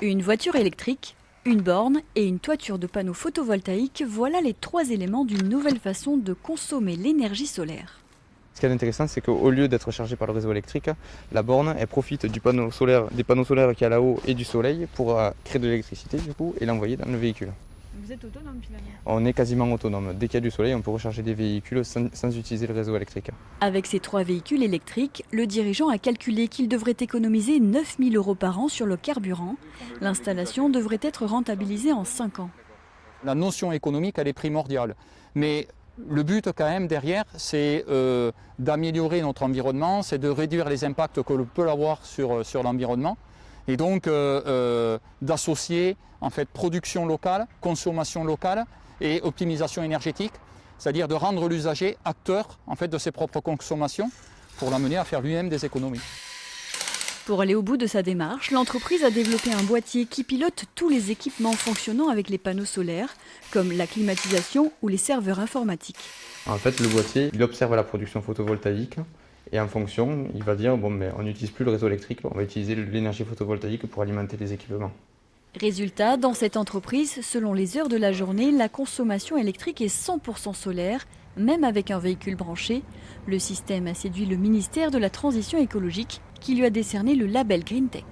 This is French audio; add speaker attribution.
Speaker 1: Une voiture électrique, une borne et une toiture de panneaux photovoltaïques, voilà les trois éléments d'une nouvelle façon de consommer l'énergie solaire.
Speaker 2: Ce qui est intéressant, c'est qu'au lieu d'être chargée par le réseau électrique, la borne elle profite des panneaux solaires qu'il y a là-haut et du soleil pour créer de l'électricité du coup, et l'envoyer dans le véhicule.
Speaker 1: Vous êtes autonome finalement?
Speaker 2: On est quasiment autonome. Dès qu'il y a du soleil, on peut recharger des véhicules sans utiliser le réseau électrique.
Speaker 1: Avec ces trois véhicules électriques, le dirigeant a calculé qu'il devrait économiser 9 000 € par an sur le carburant. L'installation devrait être rentabilisée en 5 ans.
Speaker 3: La notion économique, elle est primordiale. Mais le but quand même derrière, c'est d'améliorer notre environnement, c'est de réduire les impacts que l'on peut avoir sur l'environnement. Et donc d'associer en fait production locale, consommation locale et optimisation énergétique, c'est-à-dire de rendre l'usager acteur en fait de ses propres consommations pour l'amener à faire lui-même des économies.
Speaker 1: Pour aller au bout de sa démarche, l'entreprise a développé un boîtier qui pilote tous les équipements fonctionnant avec les panneaux solaires, comme la climatisation ou les serveurs informatiques.
Speaker 2: En fait, le boîtier, il observe la production photovoltaïque et en fonction, il va dire bon, on n'utilise plus le réseau électrique, on va utiliser l'énergie photovoltaïque pour alimenter les équipements.
Speaker 1: Résultat, dans cette entreprise, selon les heures de la journée, la consommation électrique est 100% solaire, même avec un véhicule branché. Le système a séduit le ministère de la Transition écologique qui lui a décerné le label Green Tech.